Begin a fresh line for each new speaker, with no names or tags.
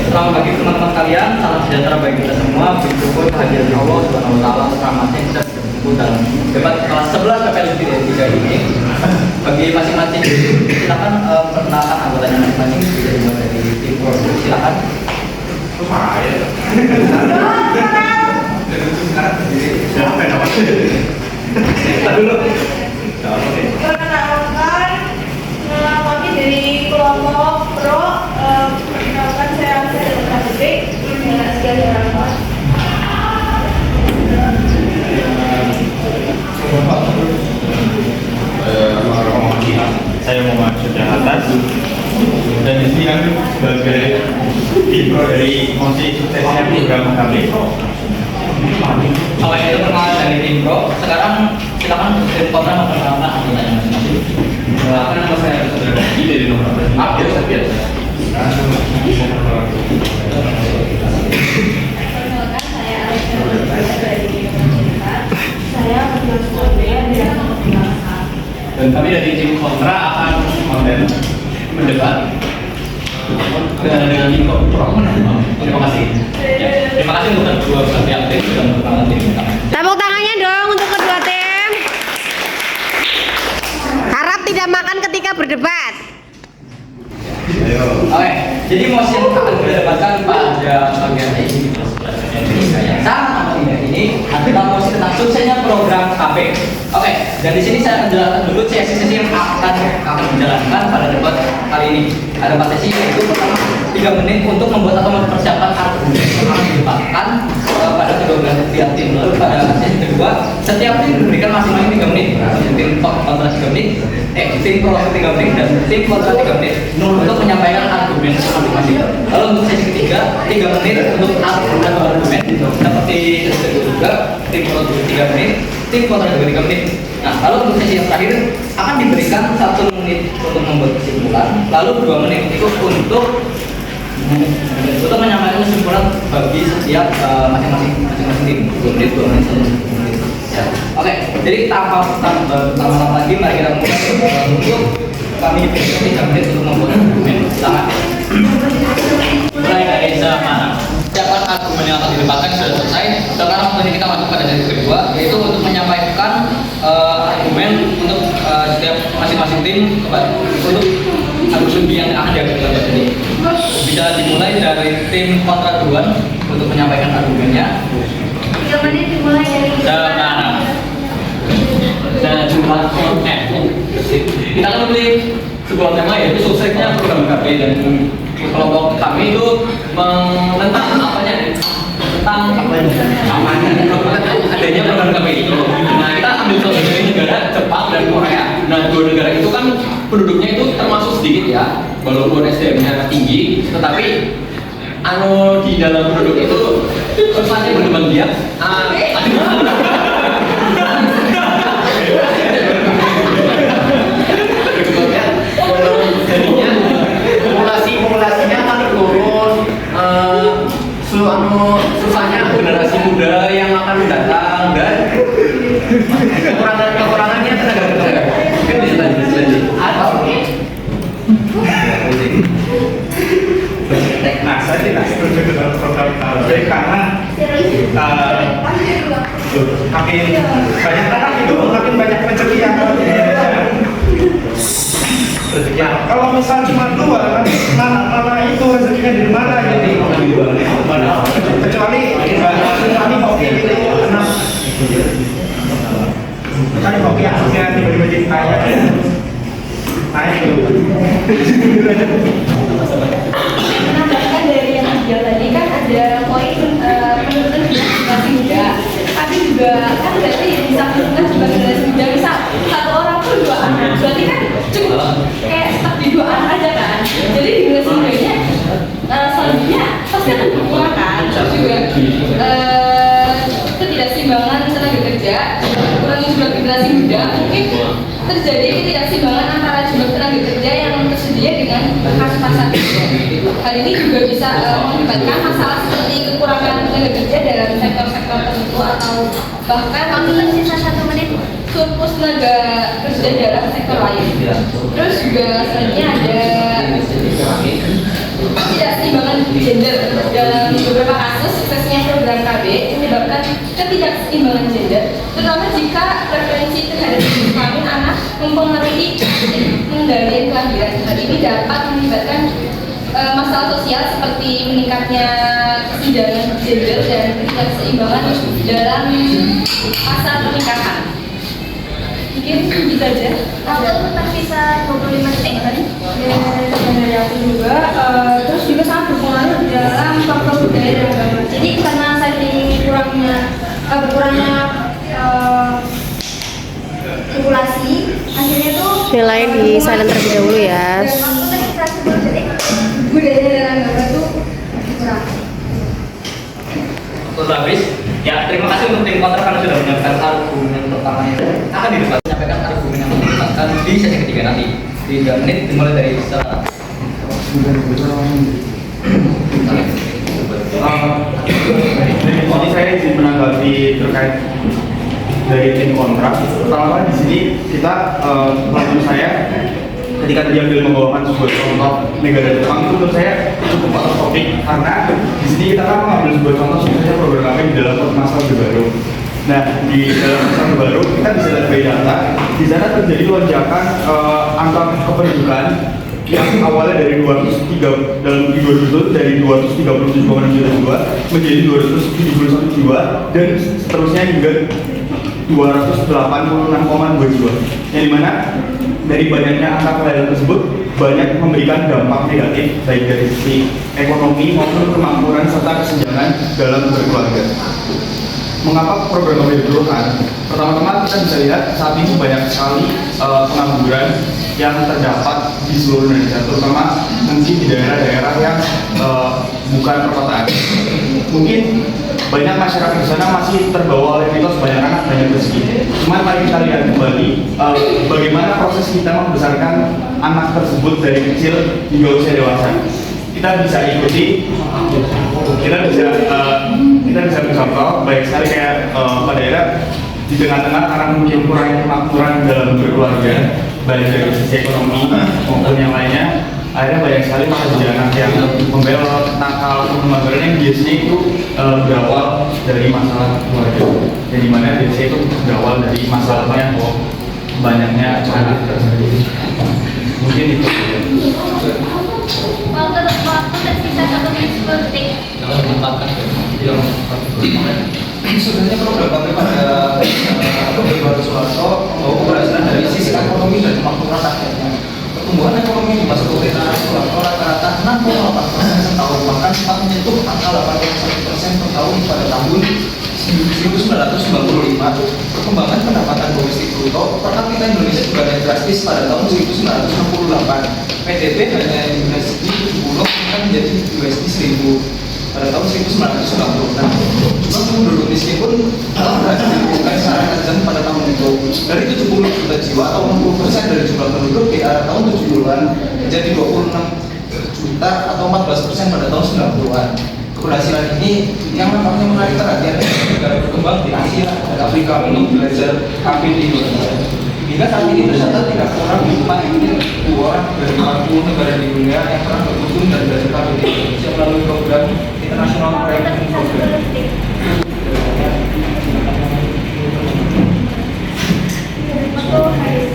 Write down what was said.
Selamat pagi teman-teman kalian, salam sejahtera bagi kita semua. Bersyukur kehadiran Allah Subhanahu wa taala rahmatnya kita berkumpul dalam debat kelas 11 KPLB 3 ini. Bagi masing-masing silakan perkenalkan anggotanya masing-masing, bisa dimulai dari tim produksi, silakan.
Perkenalkan, kami dari kelompok pro. Perkenalkan saya Detik dengan sekali harapan.
Saya Muhammad Sudah Atas dan di sini kami sebagai tim pro dari Konsi Suksesnya Program kami.
Kalau itu perkenalan dari tim pro, sekarang silakan tim kontra memperkenalkan anggotanya masing-masing. Apa nama saya? Ini dari nomor apa? Biasa.
Perkenalkan saya Alexandra dari Komunitas. Saya berkelompok dari Komunitas.
Dan kami dari tim kontra akan mendebat dengan tim pro. Terima kasih. Ya, terima kasih untuk kedua belah pihak tim sudah memperkenalkan tim kita.
Tepuk tangannya dong untuk kedua tim. Harap tidak makan ketika berdebat.
Oke, jadi mosi yang akan kita debatkan pada bagian ini yang sama ini adalah mosi tentang suksesnya program KP. Oke, dan di sini saya akan jelaskan dulu sesi-sesi yang akan kami jalankan pada debat kali ini. Ada 4 sesi, yaitu pertama 3 menit untuk membuat atau mempersiapkan argumen yang akan didebatkan pada kedua belah pihak tim. Lalu pada sesi kedua, setiap tim diberikan masing-masing 3 menit. Tim kontra 3 menit, tim pro 3 menit dan tim kontra 3 menit untuk menyampaikan argumen masing-masing. Lalu untuk sesi ketiga, 3 menit untuk argumen seperti sesi kedua, tim pro 3 menit, tim kontra 3 menit. Nah, lalu untuk sesi yang terakhir akan diberikan 1 menit untuk membuat kesimpulan, lalu 2 menit itu untuk menyampaikan kesimpulan bagi setiap masing-masing tim. 2 menit, 2 menit, 1 menit. Ya. Oke, jadi tanpa lama-lama lagi mari kita mulai untuk kami diberikan 3 menit untuk membuat argumen. Silakan. Mulai dari mana? Siapkan argumen yang akan didebatkan sudah selesai. Sekarang waktunya kita masuk pada sesi kedua, yaitu untuk menyampaikan argumen untuk setiap masing-masing tim untuk argumen yang akan diajukan tadi. Bisa dimulai dari tim kontra duluan untuk menyampaikan argumennya.
3 menit dimulai dari
Sekarang. Dan jumlah kita akan memilih sebuah tema, yaitu suksesnya program KP, dan kelompok kami itu menentang tentang adanya program KP itu. Nah, kita ambil contoh dari negara Jepang dan Korea. Nah, 2 negara itu kan penduduknya itu termasuk sedikit ya, walaupun SDM-nya tinggi, tetapi di dalam penduduk itu susahnya berkembang biak. Jadinya populasinya akan turun. Susahnya generasi muda yang akan datang, dan kekurangannya tenaga kerja.
Nah, saya tidak setuju dengan program KP karena makin banyak anak itu makin banyak rezeki yang ada di Indonesia. Nah, kalau misal cuma 2 kan mana itu rezekinya dari mana jadi kecuali hoki itu anak kecuali hoki akhirnya tiba-tiba jadi kaya itu
menambahkan dari yang tiga tadi kan ada poin penurunan generasi muda, tapi juga kan berarti bisa menurunkan juga generasi muda. Misal 1 orang pun 2 anak, berarti kan cukup kayak stuck di 2 anak aja kan. Jadi generasi mudanya selanjutnya pasti akan berkurang kan. Terus juga ketidakseimbangan tenaga kerja, kurangnya jumlah generasi muda, mungkin terjadi ketidakseimbangan antara jumlah tenaga kerja yang tersedia dengan pasar kerja. Hal ini juga bisa mengakibatkan masalah seperti kekurangan tenaga kerja dalam sektor-sektor tertentu atau bahkan sisa 1 menit surplus tenaga kerja dalam sektor lain. Terus juga selanjutnya ada tidak ketidakseimbangan gender. Dalam beberapa kasus suksesnya program KB menyebabkan ketidakseimbangan gender, terutama jika preferensi terhadap jenis kelamin anak mempengaruhi pengendalian kelahiran. Hal ini dapat mengakibatkan masalah sosial seperti meningkatnya kesenjangan gender dan ketidakseimbangan dalam masa pernikahan. Mungkin gitu aja.
Waktu tetap bisa 25 detik kan?
Dari aku juga, terus juga sangat berpengaruh dalam faktor budaya dan agama.
Jadi karena saking berkurangnya populasi, akhirnya tuh
Nilai di silent terlebih dahulu ya.
dan waktu tetap 10 detik.
Budaya dan agama itu kurang.
Terus habis, ya terima kasih untuk tim kontra karena sudah menyiapkan argumen pertamanya. Akan didebat menyampaikan argumen yang menguntungkan di sesi ketiga nanti. 3 menit dimulai dari sekarang.
Jadi saya izin menanggapi terkait dari tim kontrak. Pertama di sini kita menurut saya ketika diambil membawakan sebuah contoh negara Jepang itu menurut saya cukup out of topic karena di sini kita kan mengambil sebuah contoh sebenarnya program kami di dalam masa Orde Baru. Nah di dalam masa Orde Baru kita bisa lihat dari data di sana terjadi lonjakan angka kependudukan yang awalnya dari 203 dalam di 2000 dari 237,6 juta jiwa menjadi 271 jiwa dan seterusnya hingga 286,2 jiwa. Yang dimana dari banyaknya angka kelahiran tersebut banyak memberikan dampak negatif baik dari sisi ekonomi maupun kemakmuran serta kesenjangan dalam berkeluarga. Mengapa program kami diperlukan? Pertama-tama kita bisa lihat saat ini banyak sekali pengangguran yang terdapat di seluruh Indonesia, terutama mungkin di daerah-daerah yang bukan perkotaan. Mungkin banyak masyarakat di sana masih terbawa oleh mitos banyak anak banyak rezeki. Cuman mari kita lihat kembali bagaimana proses kita membesarkan anak tersebut dari kecil hingga usia dewasa. Kita bisa ikuti, kita bisa bercontoh baik sekali kayak pada daerah di tengah-tengah karena mungkin kurangnya kemakmuran dalam berkeluarga baik dari sisi ekonomi maupun yang lainnya, akhirnya banyak sekali menjadi anak yang membelot, nakal, pengangguran yang biasanya itu berawal dari masalah keluarga. Yang dimana biasanya itu berawal dari masalahnya banyaknya anak tersebut. Mungkin itu.
Waktu tersisa 1 menit 10 detik.
Jangan menempatkan
sebenarnya program kami pada Orde Baru Soeharto membawa keberhasilan dari sisi ekonomi dan kemakmuran rakyatnya. Pertumbuhan ekonomi di masa pemerintahan Soeharto rata-rata 6,8% setahun, bahkan sempat menyentuh angka 8,1% per tahun pada tahun 1995. Perkembangan pendapatan domestik bruto per kapita Indonesia juga naik drastis pada tahun 1968. PDB hanya USD 70 menjadi USD 1000 pada tahun 1996. Jumlah penduduk miskin pun berhasil diturunkan secara tajam pada tahun itu dari 70 juta jiwa atau 60% dari jumlah penduduk di era tahun 70-an menjadi 26 juta atau 14% pada tahun 90-an. Keberhasilan ini yang nampaknya menarik perhatian negara berkembang di Asia dan Afrika untuk belajar kami di Indonesia. Hingga saat ini tercatat tidak kurang 4 orang dari 40 negara di dunia yang pernah berkunjung dan belajar kami di Indonesia melalui program International Training Program.
Waktu hari